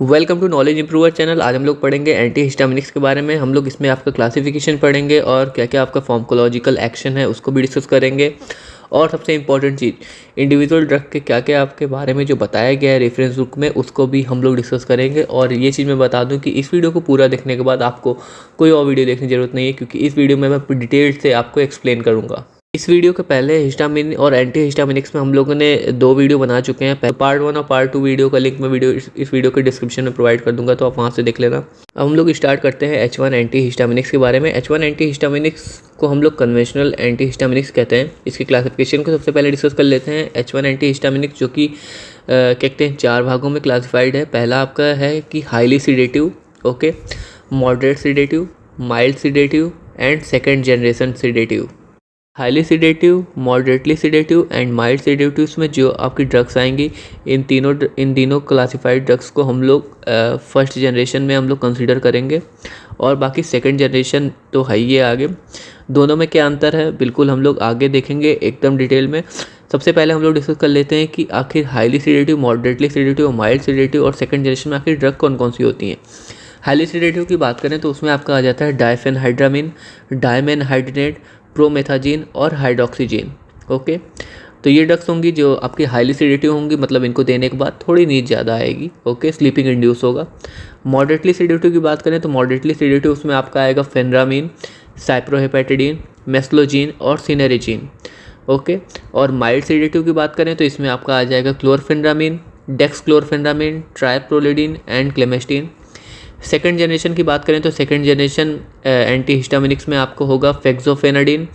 Welcome to knowledge improver channel. आज हम लोग पढ़ेंगे एंटी हिस्टामिनिक्स के बारे में। हम लोग इसमें आपका क्लासिफिकेशन पढ़ेंगे और क्या क्या आपका फार्माकोलॉजिकल एक्शन है उसको भी डिस्कस करेंगे। और सबसे इंपॉर्टेंट चीज़, इंडिविजुअल ड्रग के क्या क्या आपके बारे में जो बताया गया है रेफरेंस बुक में, उसको भी हम लोग डिस्कस करेंगे। और ये चीज़ मैं बता दूं कि इस वीडियो को पूरा देखने के बाद आपको कोई और वीडियो देखने की ज़रूरत नहीं है, क्योंकि इस वीडियो में मैं डिटेल से आपको एक्सप्लेन करूँगा। इस वीडियो के पहले हिस्टामिन और एंटी हिस्टामिनिक्स में हम लोगों ने 2 वीडियो बना चुके हैं। पार्ट 1 और पार्ट 2 वीडियो का लिंक मैं इस वीडियो के डिस्क्रिप्शन में प्रोवाइड कर दूंगा, तो आप वहां से देख लेना। अब हम लोग स्टार्ट करते हैं H1 एंटी हिस्टामिनिक्स के बारे में। H1 एंटी हिस्टामिनिक्स को हम लोग कन्वेंशनल एंटी हिस्टामिनिक्स कहते हैं। इसकी क्लासिफिकेशन को सबसे पहले डिस्कस कर लेते हैं। H1 एंटी हिस्टामिनिक्स जो कि कहते हैं 4 भागों में क्लासिफाइड है। पहला आपका है कि highly sedative, okay, moderate sedative, mild sedative and second generation sedative. Highly sedative, moderately sedative and mild sedatives में जो आपकी ड्रग्स आएंगी, इन तीनों क्लासिफाइड ड्रग्स को हम लोग फर्स्ट जनरेशन में हम लोग कंसीडर करेंगे। और बाकी सेकंड जनरेशन तो है ही है आगे। दोनों में क्या अंतर है बिल्कुल हम लोग आगे देखेंगे एकदम डिटेल में। सबसे पहले हम लोग डिस्कस कर लेते हैं कि आखिर highly sedative, moderately sedative, mild sedative और सेकेंड जनरेशन में आखिर ड्रग कौन कौन सी होती हैं। हाईली सीडेटिव की बात करें तो उसमें आपका आ जाता है डायफेनहाइड्रामिन, डायमेनहाइड्रेट, प्रोमेथाजीन और हाइड्रोक्सीजीन। ओके, तो ये ड्रग्स होंगी जो आपकी हाईली सीडेटिव होंगी, मतलब इनको देने के बाद थोड़ी नींद ज़्यादा आएगी। ओके, स्लीपिंग इंड्यूस होगा। मॉडरेटली सीडेटिव की बात करें तो मॉडरेटली सीडेटिव उसमें आपका आएगा फेनरामिन, साइप्रोहेपेटाडीन, मेस्लोजीन और सिनेरेजीन। ओके, और माइल्ड सीडेटिव की बात करें तो इसमें आपका आ जाएगा क्लोरफेनरामिन, डेक्सक्लोरफेनरामिन, ट्राइप्रोलिडीन एंड क्लेमेस्टीन। सेकेंड जनरेशन की बात करें तो सेकेंड जनरेशन एंटी हिस्टामिनिक्स में आपको होगा फेक्सोफेनाडिन,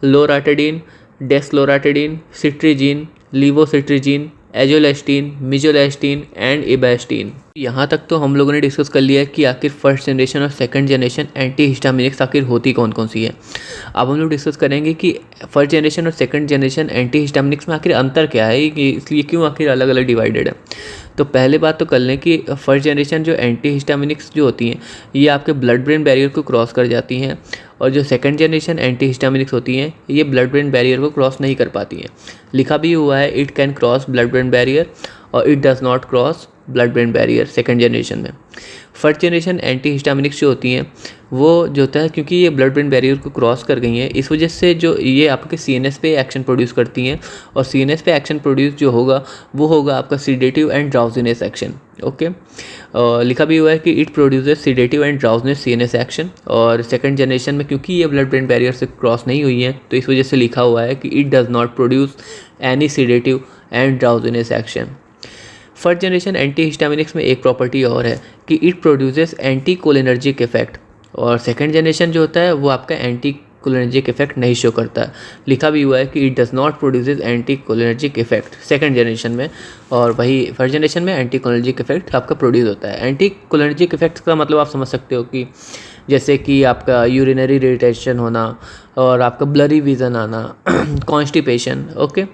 लोराटाडीन, डेस्लोराटाडीन, सिट्रीजीन, लीवोसिट्रीजीन, एजोलेस्टीन, मिजोलेस्टीन एंड इबेस्टीन। यहाँ तक तो हम लोगों ने डिस्कस कर लिया है कि आखिर फर्स्ट जनरेशन और सेकंड जनरेशन एंटी हिस्टामिनिक्स आखिर होती कौन कौन सी है। अब हम लोग डिस्कस करेंगे कि फर्स्ट जनरेशन और सेकंड जनरेशन एंटी हिस्टामिनिक्स में आखिर अंतर क्या है, कि इसलिए क्यों आखिर अलग अलग डिवाइडेड है। तो पहले बात तो कर लें कि फर्स्ट जनरेशन जो एंटी हिस्टामिनिक्स जो होती हैं ये आपके ब्लड ब्रेन बैरियर को क्रॉस कर जाती हैं, और जो सेकंड जनरेशन एंटी हिस्टामिनिक्स होती हैं ये ब्लड ब्रेन बैरियर को क्रॉस नहीं कर पाती हैं। लिखा भी हुआ है it can cross blood brain barrier और it does not cross blood brain barrier second generation में। फर्स्ट जनरेशन एंटी हिस्टामिनिक्स जो होती हैं वो जो होता है, क्योंकि ये ब्लड ब्रेन बैरियर को क्रॉस कर गई हैं, इस वजह से जो ये आपके सीएनएस पे एक्शन प्रोड्यूस करती हैं, और सीएनएस पे एक्शन प्रोड्यूस जो होगा वो होगा आपका sedative and drowsiness action. Okay, लिखा भी हुआ है कि it produces sedative and drowsiness CNS action. और सेकंड जनरेशन में क्योंकि ये ब्लड ब्रेन बैरियर से क्रॉस नहीं हुई है तो इस वजह से लिखा हुआ है कि it does not produce any sedative and drowsiness action. First generation anti histaminics में एक प्रॉपर्टी और है कि it produces anti cholinergic effect, और सेकंड जनरेशन जो होता है वो आपका एंटी कोलिनर्जिक इफेक्ट नहीं शो करता है। लिखा भी हुआ है कि it does not produces anti cholinergic effect second generation में, और वही फर्स्ट जनरेशन में एंटी कोलिनर्जिक इफेक्ट आपका प्रोड्यूस होता है। एंटी कोलिनर्जिक इफेक्ट का मतलब आप समझ सकते हो कि जैसे कि आपका यूरिनरी इरिटेशन होना और आपका ब्लरी विजन आना, कॉन्स्टिपेशन। ओके,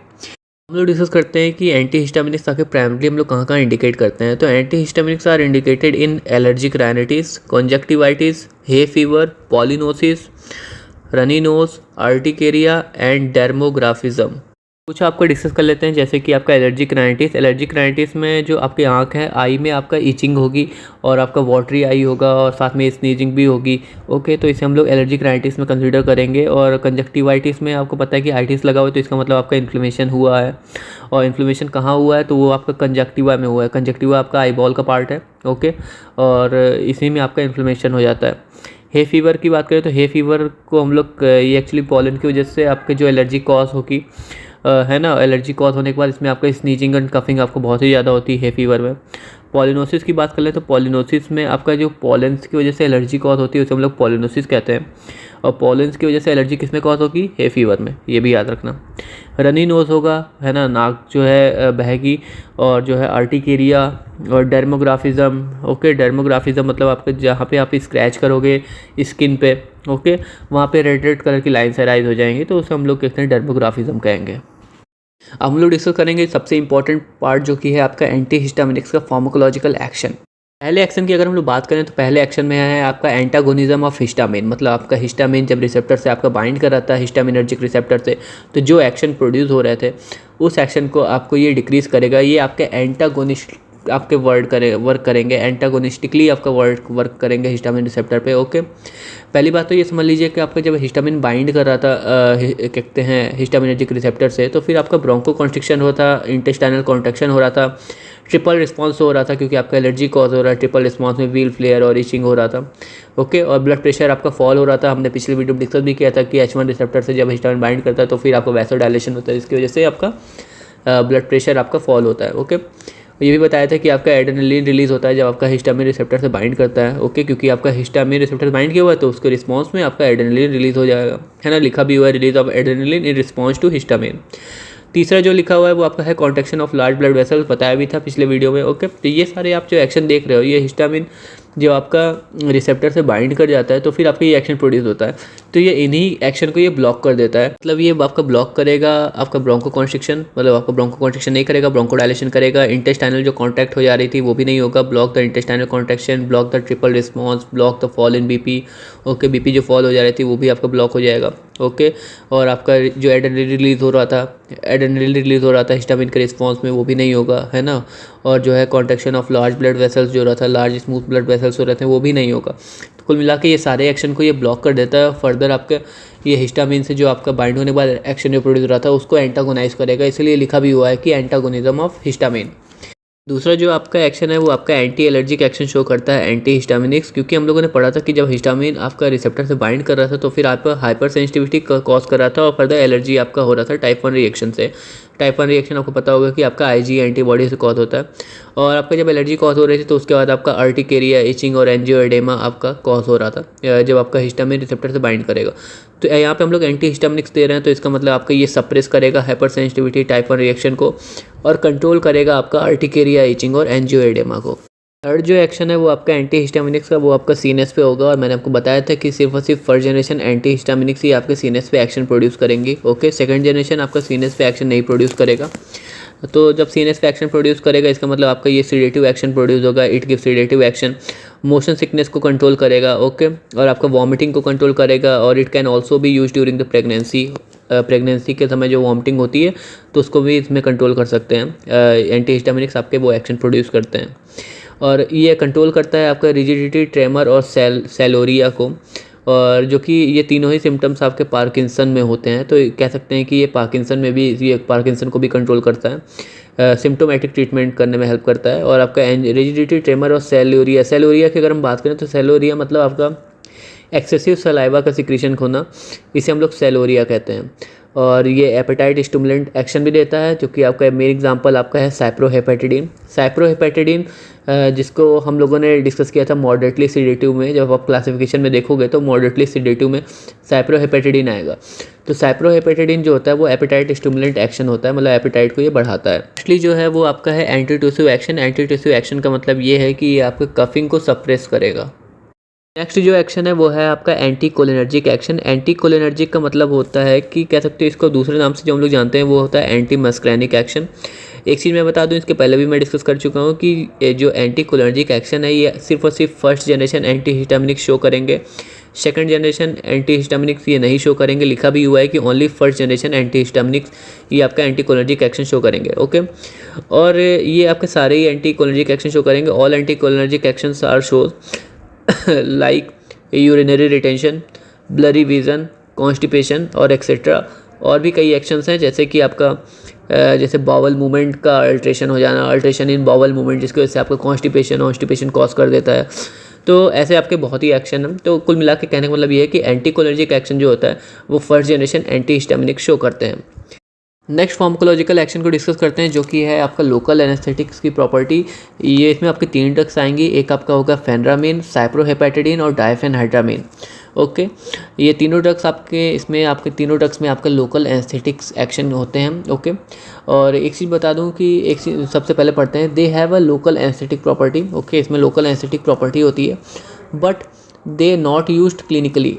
हम लोग डिस्कस करते हैं कि एंटी हिस्टामिनिक्स आके प्राइमरी हम लोग कहाँ कहाँ इंडिकेट करते हैं। तो antihistaminics are indicated in allergic rhinitis, conjunctivitis, hay fever, pollinosis, runny nose, urticaria and dermographism. कुछ आपको डिस्कस कर लेते हैं, जैसे कि आपका एलर्जिक राइनाइटिस। एलर्जिक राइनाइटिस में जो आपकी आंख है, आई में आपका इचिंग होगी और आपका वाटरी आई होगा और साथ में स्नीजिंग भी होगी। ओके, तो इसे हम लोग एलर्जिक राइनाइटिस में कंसीडर करेंगे। और कंजक्टिवाइटिस में आपको पता है कि आइटिस लगा हुआ है, तो इसका मतलब आपका इन्फ्लेमेशन हुआ है, और इन्फ्लेमेशन कहाँ हुआ है तो वो आपका कंजक्टिवा में हुआ है। कंजक्टिवा आपका आईबॉल का पार्ट है। ओके, और इसी में आपका इन्फ्लेमेशन हो जाता है। हे फीवर की बात करें तो हे फीवर को हम लोग ये एक्चुअली पॉलन की वजह से आपके जो एलर्जी कॉज होगी है ना, एलर्जी कॉज होने के बाद इसमें आपका स्नीजिंग एंड कफिंग आपको बहुत ही ज़्यादा होती है हे फीवर में। पॉलिनोसिस की बात कर ले तो पॉलिनोसिस में आपका जो पॉलेंस की वजह से एलर्जी कॉज होती है उसे हम लोग पॉलिनोसिस कहते हैं, और पॉलेंस की वजह से एलर्जी किस में कॉज होगी, हे फीवर में, ये भी याद रखना। रनी नोज होगा, है ना, नाक जो है बहेगी, और जो है आर्टिकेरिया और डर्मोग्राफिज्म। ओके, डर्मोग्राफिज्म मतलब आपके जहाँ पे आप स्क्रैच करोगे स्किन पे, ओके, वहाँ पे रेड रेड कलर की लाइन्स अराइज हो जाएंगी, तो उसे हम लोग कहते हैं डर्मोग्राफिज्म कहेंगे। अब हम लोग डिस्कस करेंगे सबसे इंपॉर्टेंट पार्ट जो कि है आपका एंटी हिस्टामिनिक्स का फार्माकोलॉजिकल एक्शन। पहले एक्शन की अगर हम लोग बात करें तो पहले एक्शन में है आपका एंटागोनिज्म ऑफ हिस्टामिन, मतलब आपका हिस्टामिन जब रिसेप्टर से आपका बाइंड कर रहा था हिस्टामिनर्जिक रिसेप्टर से, तो जो एक्शन प्रोड्यूस हो रहे थे उस एक्शन को आपको ये डिक्रीज करेगा। ये आपके एंटागोनिस्ट आपके वर्क करेंगे, एंटागोनिस्टिकली आपका वर्क करेंगे हिस्टामिन रिसेप्टर पे। ओके, पहली बात तो ये समझ लीजिए कि आपका जब हिस्टामिन बाइंड कर रहा था कहते हैं हिस्टामिनर्जिक रिसेप्टर से, तो फिर आपका ब्रोंको कॉन्स्ट्रिक्शन हो था, इंटेस्टाइनल कॉन्ट्रैक्शन हो रहा था, ट्रिपल रिस्पॉन्स हो रहा था क्योंकि आपका एलर्जी कॉज हो रहा है, ट्रिपल रिस्पॉन्स में व्हील फ्लेयर और इचिंग हो रहा था। ओके, और ब्लड प्रेशर आपका फॉल हो रहा था। हमने पिछले वीडियो में डिस्कस भी किया था कि H1 रिसेप्टर से जब हिस्टामिन बाइंड करता है तो फिर आपको वैसोडाइलेशन होता है, जिसकी वजह से आपका ब्लड प्रेशर आपका फॉल होता है। ओके, ये भी बताया था कि आपका एड्रेनलिन रिलीज होता है जब आपका हिस्टामिन रिसेप्टर से बाइंड करता है। ओके, क्योंकि आपका हिस्टामिन रिसेप्टर बाइंड किया हुआ है तो उसके रिस्पॉन्स में आपका एड्रेनलिन रिलीज हो जाएगा, है ना, लिखा भी हुआ है release of adrenaline in response to histamine. तीसरा जो लिखा हुआ है वो आपका है contraction of large blood vessels, बताया भी था पिछले वीडियो में। ओके, तो ये सारे आप जो एक्शन देख रहे हो, ये हिस्टामिन जो आपका रिसेप्टर से बाइंड कर जाता है तो फिर आपका ये एक्शन प्रोड्यूस होता है, तो ये इन्हीं एक्शन को ये ब्लॉक कर देता है। मतलब ये आपका ब्लॉक करेगा आपका ब्रोंको कॉन्स्ट्रिक्शन, मतलब आपका ब्रोंको कॉन्स्ट्रिक्शन नहीं करेगा, ब्रोंको डायलेशन करेगा, इंटेस्टाइनल जो कॉन्ट्रैक्ट हो जा रही थी वो भी नहीं होगा, block the intestinal contraction, block the triple response, block the fall in BP. Okay, BP जो फॉल हो जा रही थी वो भी आपका ब्लॉक हो जाएगा। ओके, और आपका जो एड्रेनलिन रिलीज हो रहा था हिस्टामिन के रिस्पॉन्स में वो भी नहीं होगा, है ना, और जो है contraction of large blood vessels जो हो रहा था, लार्ज स्मूथ ब्लड वेसल्स हो रहे थे, वो भी नहीं होगा। तो कुल मिला के ये सारे एक्शन को ये ब्लॉक कर देता है। फर्दर आपके ये हिस्टामिन से जो आपका बाइंड होने के बाद एक्शन जो प्रोड्यूस हो रहा था उसको एंटागोनाइज करेगा, इसलिए लिखा भी हुआ है कि एंटागोनिज्म ऑफ हिस्टामिन। दूसरा जो आपका एक्शन है वो आपका एंटी एलर्जिक एक्शन शो करता है, एंटी हिस्टामिनिक्स, क्योंकि हम लोगों ने पढ़ा था कि जब हिस्टामिन आपका रिसेप्टर से बाइंड कर रहा था तो फिर आपका हाइपर सेंसिटिविटी कॉज कर रहा था और फर्दर एलर्जी आपका हो रहा था टाइप 1 रिएक्शन से। टाइप 1 रिएक्शन आपको पता होगा कि आपका आईजी एंटीबॉडी से कॉज होता है, और आपका जब एलर्जी कॉज हो रही थी तो उसके बाद आपका अर्टिकेरिया, इचिंग और एंजियोएडेमा आपका कॉज हो रहा था जब आपका हिस्टामिन रिसेप्टर से बाइंड करेगा। तो यहाँ पे हम लोग एंटी हिस्टामिनिक्स दे रहे हैं, तो इसका मतलब आपका ये सप्रेस करेगा हाइपर सेंसिटिविटी टाइप 1 रिएक्शन को और कंट्रोल करेगा आपका अर्टिकेरिया, इचिंग और एंजियोएडेमा को। थर्ड जो एक्शन है वो आपका एंटी हिस्टामिनिक्स का वो आपका सीएनएस पे होगा, और मैंने आपको बताया था कि सिर्फ और सिर्फ फर्स्ट जनरेशन एंटी हिस्टामिनिक्स ही आपके सीएनएस पे एक्शन प्रोड्यूस करेंगी। ओके, सेकंड जनरेशन आपका सीएनएस पे एक्शन नहीं प्रोड्यूस करेगा। तो जब सीएनएस पे एक्शन प्रोड्यूस करेगा इसका मतलब आपका ये सीडेटिव एक्शन प्रोड्यूस होगा, it give sedative action, motion sickness को कंट्रोल करेगा। ओके, और आपका वॉमिटिंग को कंट्रोल करेगा, और it can also be use during the pregnancy के समय जो वॉमिटिंग होती है तो उसको भी इसमें कंट्रोल कर सकते हैं। एंटी हिस्टामिनिक्स आपके वो एक्शन प्रोड्यूस करते हैं, और ये कंट्रोल करता है आपका रिजिडिटी, ट्रेमर और सेलोरिया को, और जो कि ये तीनों ही सिम्टम्स आपके पार्किंसन में होते हैं। तो कह सकते हैं कि ये पार्किंसन में भी, ये पार्किंसन को भी कंट्रोल करता है, सिम्टोमेटिक ट्रीटमेंट करने में हेल्प करता है। और आपका रिजिडिटी, ट्रेमर और सेलोरिया की अगर हम बात करें तो सेलोरिया मतलब आपका एक्सेसिव सलाइवा का सिक्रीशन खोना, इसे हम लोग सेलोरिया कहते हैं। और ये एपेटाइट स्टिमुलेंट एक्शन भी देता है, जो कि आपका मेन एग्जांपल आपका है साइप्रोहेपेटाडीन, जिसको हम लोगों ने डिस्कस किया था मॉडरेटली सीडेटिव में। जब आप क्लासिफिकेशन में देखोगे तो मॉडरेटली सीडेटिव में साइप्रोहेपेटाडीन आएगा। तो साइप्रोहेपेटाडीन जो होता है वो एपेटाइट स्टिमुलेंट एक्शन होता है, मतलब एपेटाइट को ये बढ़ाता है। एक्चुअली जो है वो आपका है एंटीट्यूसिव एक्शन। एंटीट्यूसिव एक्शन का मतलब ये है कि ये आपके कफिंग को सप्रेस करेगा। नेक्स्ट जो एक्शन है वो है आपका anti cholinergic action. Anti cholinergic का मतलब होता है कि कह सकते हो इसको दूसरे नाम से जो हम लोग जानते हैं वो होता है एंटी मस्क्रेनिक एक्शन। एक चीज़ मैं बता दूं, इसके पहले भी मैं डिस्कस कर चुका हूं कि जो एंटी कोलिनर्जिक एक्शन है ये सिर्फ और सिर्फ first generation anti histaminics show करेंगे, सेकंड जनरेशन एंटी हिस्टामिनिक्स ये नहीं शो करेंगे। लिखा भी हुआ है कि only first generation anti histaminics ये आपका एंटी कोलिनर्जिक एक्शन शो करेंगे। ओके, और ये आपके सारे ही एंटी कोलिनर्जिक एक्शन शो करेंगे। All anti cholinergic actions are shows like urinary retention, blurry vision, constipation और एक्सेट्रा। और भी कई एक्शंस हैं जैसे कि आपका जैसे बावल मूवमेंट का अल्ट्रेशन हो जाना, अल्ट्रेशन इन बावल मूवमेंट, जिसकी वजह से आपका कॉन्स्टिपेशन कॉज कर देता है। तो ऐसे आपके बहुत ही एक्शन हैं। तो कुल मिला के कहने का मतलब ये है कि एंटी कोलिनर्जिक एक्शन जो होता है वो first generation anti histaminic show करते हैं। नेक्स्ट फार्माकोलॉजिकल एक्शन को डिस्कस करते हैं, जो कि है आपका लोकल एनेस्थेटिक्स की प्रॉपर्टी। ये इसमें आपके 3 ड्रग्स आएंगी, एक आपका होगा फेनरामिन, साइप्रोहेपेटाडीन और डायफेनहाइड्रामिन। ओके, ये तीनों ड्रग्स आपके तीनों ड्रग्स में आपका लोकल एनेस्थेटिक्स एक्शन होते हैं। ओके, और एक चीज़ बता दूं कि एक चीज़ सबसे पहले पढ़ते हैं, they have a local anaesthetic property. Okay, इसमें लोकल एनेस्थेटिक प्रॉपर्टी होती है, but they not used clinically.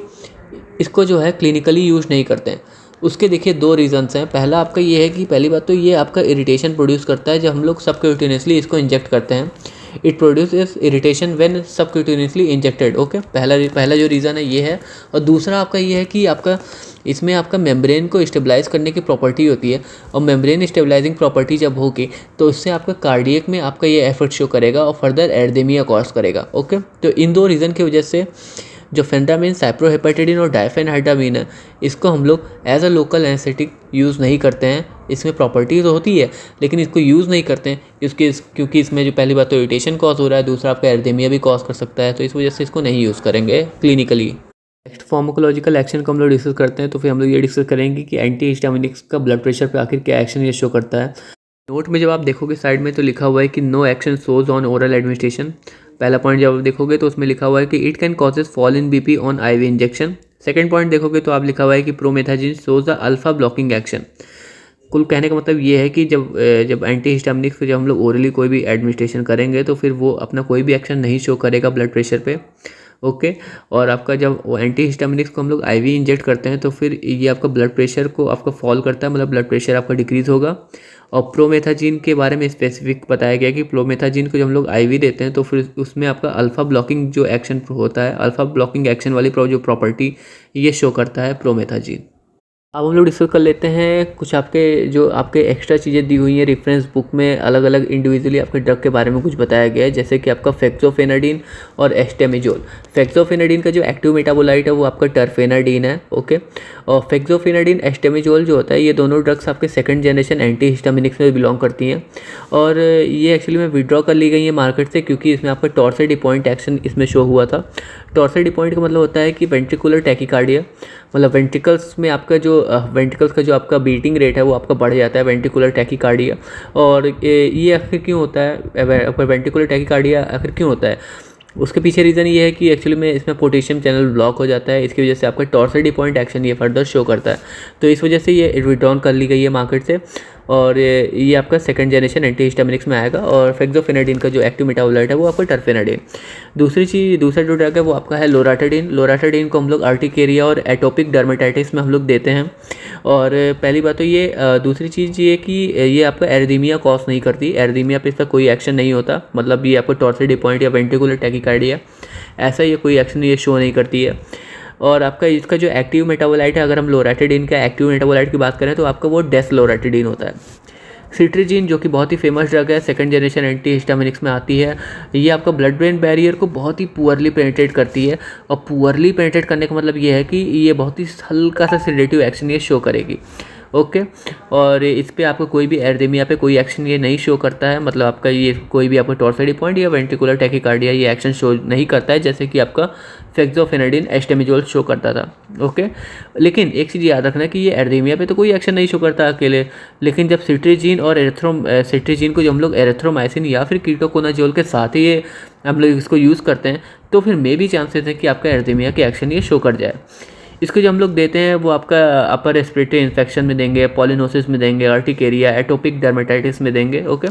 इसको जो है क्लिनिकली यूज नहीं करते हैं। उसके देखिए 2 रीजंस हैं। पहला आपका ये है कि पहली बात तो ये आपका इरिटेशन प्रोड्यूस करता है जब हम लोग सबक्यूटेनियसली इसको इंजेक्ट करते हैं। It produces irritation when subcutaneously injected. Okay, पहला जो रीज़न है ये है। और दूसरा आपका ये है कि आपका इसमें आपका मेम्ब्रेन को स्टेबलाइज करने की प्रॉपर्टी होती है, और मेम्ब्रेन स्टेबलाइजिंग प्रॉपर्टी जब होगी तो उससे आपका कार्डियक में आपका ये एफर्ट शो करेगा और फर्दर एर्देमिया कॉज करेगा। ओके, तो इन दो रीज़न की वजह से जो फेंटामिन, साइप्रोहेपेटाडिन और डायफेनहाइड्रामीन है, इसको हम लोग as a local anaesthetic use नहीं करते हैं। इसमें प्रॉपर्टी तो होती है लेकिन इसको यूज़ नहीं करते हैं क्योंकि इसमें जो पहली बात तो इरिटेशन कॉज हो रहा है, दूसरा आपका एर्देमिया भी कॉज कर सकता है, तो इस वजह से इसको नहीं यूज़ करेंगे क्लिनिकली। नेक्स्ट फार्माकोलॉजिकल एक्शन को हम लोग डिस्कस करते हैं, तो फिर हम लोग ये डिस्कस करेंगे कि एंटी हिस्टामिनिक्स का ब्लड प्रेशर पे आखिर क्या एक्शन ये शो करता है। नोट में जब आप देखोगे साइड में तो लिखा हुआ है कि no action shows on oral administration. पहला पॉइंट जब आप देखोगे तो उसमें लिखा हुआ है कि it can causes fall in BP on IV injection. Second point देखोगे तो आप लिखा हुआ है कि promethazine shows the alpha blocking action. कुल कहने का मतलब ये है कि जब एंटी हिस्टामिनिक्स को जब हम लोग ओरली कोई भी एडमिनिस्ट्रेशन करेंगे तो फिर वो अपना कोई भी एक्शन नहीं शो करेगा ब्लड प्रेशर पे। ओके, और आपका जब वो एंटी हिस्टामिनिक्स को हम लोग आईवी इंजेक्ट करते हैं तो फिर ये आपका ब्लड प्रेशर को आपका फॉल करता है, मतलब ब्लड प्रेशर आपका डिक्रीज होगा। और प्रोमेथाजिन के बारे में स्पेसिफिक बताया गया कि प्रोमेथाजिन को जब हम लोग आईवी देते हैं तो फिर उसमें आपका अल्फा ब्लॉकिंग जो एक्शन होता है, अल्फा ब्लॉकिंग एक्शन वाली जो प्रॉपर्टी ये शो करता है प्रोमेथाजिन। अब हम लोग डिस्कस कर लेते हैं कुछ आपके एक्स्ट्रा चीज़ें दी हुई हैं रेफरेंस बुक में, अलग अलग इंडिविजुअली आपके ड्रग के बारे में कुछ बताया गया है, जैसे कि आपका फेक्सोफेनाडिन और एस्टेमिजोल। फेक्सोफेनाडिन का जो एक्टिव मेटाबोलाइट है वो आपका टर्फेनाडिन है। ओके, और फेक्सोफेनाडिन, एस्टेमिजोल जो होता है ये दोनों ड्रग्स आपके सेकंड जनरेशन एंटी हिस्टामिनिक्स में बिलोंग करती हैं, और ये एक्चुअली में विड्रॉ कर ली गई है मार्केट से क्योंकि इसमें आपका टॉर्सेडिपॉइंट एक्शन इसमें शो हुआ था। टॉर्सेडिपॉइंट का मतलब होता है कि वेंट्रिकुलर टैकीकार्डिया, मतलब वेंट्रिकल्स में आपका जो वेंट्रिकल्स का जो आपका बीटिंग रेट है वो आपका बढ़ जाता है, वेंट्रिकुलर टैकीकार्डिया। और ये आखिर क्यों होता है, आपका वेंट्रिकुलर टैकीकार्डिया आखिर क्यों होता है, उसके पीछे रीज़न ये है कि एक्चुअली में इसमें पोटेशियम चैनल ब्लॉक हो जाता है, इसकी वजह से आपका टॉर्सेडिपॉइंट एक्शन ये फर्दर शो करता है, तो इस वजह से ये विड्रॉन कर ली गई है मार्केट से, और ये आपका सेकंड जनरेशन एंटी हिस्टामिनिक्स में आएगा। और फेक्सोफेनाडिन का जो एक्टिव मेटाबोलाइट है वो आपका टर्फेनाडिन। दूसरा जो ड्रग है वो आपका है लोराटाडिन। लोराटाडिन को हम लोग अर्टिकेरिया और एटोपिक डर्मेटाइटिस में हम लोग देते हैं। और पहली बात तो ये, दूसरी चीज़ ये कि ये आपका एर्दीमिया कॉज नहीं करती, एर्दीमिया पे इसका कोई एक्शन नहीं होता, मतलब ये आपको टॉर्सेडिपॉइंट या वेंट्रिकुलर टैकीकार्डिया ऐसा ये कोई एक्शन ये शो नहीं करती है। और आपका इसका जो एक्टिव मेटाबोलाइट है, अगर हम लोराटाडिन का एक्टिव मेटाबोलाइट की बात करें तो आपका वो डेसलोराटाडिन होता है। सिट्रीजिन जो कि बहुत ही फेमस ड्रग है, सेकंड जनरेशन एंटी हिस्टामिनिक्स में आती है, ये आपका ब्लड ब्रेन बैरियर को बहुत ही पुअरली पेनिट्रेट करती है, और पुअरली पेनिट्रेट करने का मतलब ये है कि ये बहुत ही हल्का सा सेडेटिव एक्शन ये शो करेगी। ओके, और इस पे आपको कोई भी एर्देमिया पे कोई एक्शन ये नहीं शो करता है, मतलब आपका ये कोई भी आपका टॉर्सेडिपॉइंट या वेंट्रिकुलर टैकीकार्डिया ये एक्शन शो नहीं करता है, जैसे कि आपका फेक्सोफेनाडिन, एस्टेमिजोल शो करता था। ओके, लेकिन एक चीज़ याद रखना कि ये एर्देमिया पे तो कोई एक्शन नहीं शो करता अकेले, लेकिन जब सिट्रीजिन और सिट्रीजिन को जब हम लोग एरिथ्रोमाइसिन या फिर कीटोकोनाजोल के साथ ही ये हम लोग इसको यूज़ करते हैं तो फिर मे भी चांसेस है कि आपका एर्देमिया के एक्शन ये शो कर जाए। इसको जो हम लोग देते हैं वो आपका अपर रेस्पिरेटरी इन्फेक्शन में देंगे, पॉलिनोसिस में देंगे, अर्टिकेरिया, एटोपिक डर्मेटाइटिस में देंगे। ओके,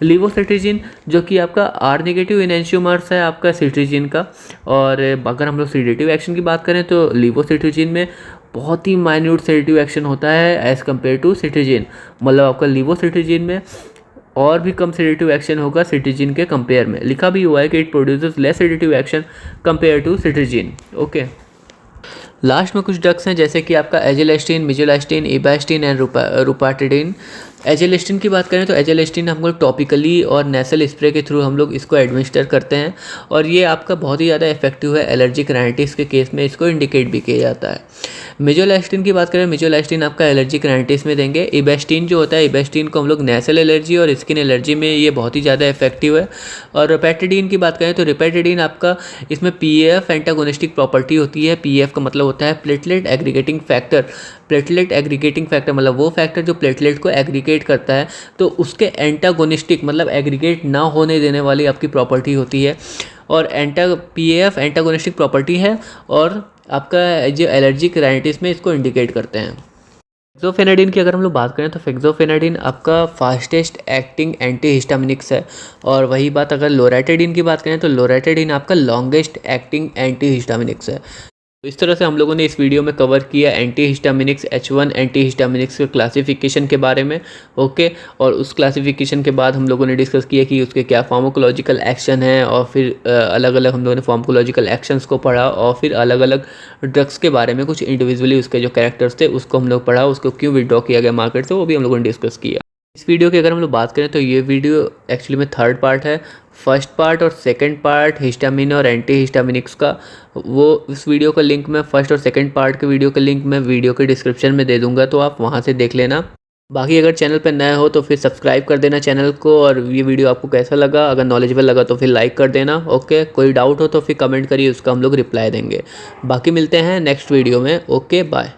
लिवोसिट्रीजिन जो कि आपका आर नेगेटिव इनेंशियोमर्स है आपका सिट्रीजिन का, और अगर हम लोग सीडेटिव एक्शन की बात करें तो लिवोसिट्रीजिन में बहुत ही माइन्यूट सेडेटिव एक्शन होता है एज़ कम्पेयर टू सिट्रीजिन, मतलब आपका लिवोसिट्रीजिन में और भी कम सेडेटिव एक्शन होगा सिट्रीजिन के कंपेयर में। लिखा भी हुआ है कि it produces less sedative action compare to cetirizine. Okay, last में कुछ ड्रग्स हैं जैसे कि आपका एजेलेस्टिन, मिजोलेस्टिन, इबास्टिन एंड रूपाटिडिन। एजेलेस्टिन की बात करें तो एजेलेस्टिन हम लोग टॉपिकली और नेसल स्प्रे के थ्रू हम लोग इसको एडमिनिस्टर करते हैं, और ये आपका बहुत ही ज़्यादा इफेक्टिव है, एलर्जिक राइनिटिस के केस में इसको इंडिकेट भी किया जाता है। मिजोलेस्टिन की बात करें, मिजोलेस्टिन आपका एलर्जिक राइनिटिस में देंगे। इबास्टिन जो होता है, इबास्टिन को हम लोग नेसल एलर्जी और स्किन एलर्जी में ये बहुत ही ज़्यादा इफेक्टिव है। और रिपेटिडिन की बात करें तो रिपेटिडिन आपका इसमें पीएफ एंटागोनिस्टिक प्रॉपर्टी होती है। पीएफ का मतलब होता है platelet aggregating factor. Platelet aggregating factor मतलब वो फैक्टर जो प्लेटलेट को एग्रीगेट करता है, तो उसके एंटागोनिस्टिक मतलब एग्रीगेट ना होने देने वाली आपकी प्रॉपर्टी होती है, और पीएफ एंटागोनिस्टिक प्रॉपर्टी है, और आपका जो एलर्जिक राइनिटिस में इसको इंडिकेट करते हैं। फेक्सोफेनाडिन की अगर हम लोग बात करें तो फेक्सोफेनाडिन आपका फास्टेस्ट एक्टिंग एंटी हिस्टामिनिक्स है, और वही बात अगर लोराटाडिन की बात करें तो लोराटाडिन आपका लॉन्गेस्ट एक्टिंग एंटी हिस्टामिनिक्स है। तो इस तरह से हम लोगों ने इस वीडियो में कवर किया एंटीहिस्टामिनिक्स H1 एंटीहिस्टामिनिक्स के क्लासिफिकेशन के बारे में। ओके, और उस क्लासिफिकेशन के बाद हम लोगों ने डिस्कस किया कि उसके क्या फार्माकोलॉजिकल एक्शन है, और फिर अलग अलग हम लोगों ने फार्माकोलॉजिकल एक्शंस को पढ़ा, और फिर अलग अलग ड्रग्स के बारे में कुछ इंडिविजुअली उसके जो कैरेक्टर्स थे उसको हम लोग पढ़ा, उसको क्यों विड्रॉ किया गया मार्केट से, वो भी हम लोगों ने डिस्कस किया। इस वीडियो की अगर हम लोग बात करें तो ये वीडियो एक्चुअली में थर्ड पार्ट है। फर्स्ट पार्ट और सेकंड पार्ट हिस्टामिन और एंटी हिस्टामिनिक्स का, वो इस वीडियो का लिंक मैं फर्स्ट और सेकंड पार्ट के वीडियो का लिंक मैं वीडियो के डिस्क्रिप्शन में दे दूंगा, तो आप वहां से देख लेना। बाकी अगर चैनल पर नया हो तो फिर सब्सक्राइब कर देना चैनल को, और ये वीडियो आपको कैसा लगा, अगर नॉलेजेबल लगा तो फिर लाइक कर देना। ओके, कोई डाउट हो तो फिर कमेंट करिए, उसका हम लोग रिप्लाई देंगे। बाकी मिलते हैं नेक्स्ट वीडियो में। Okay, bye.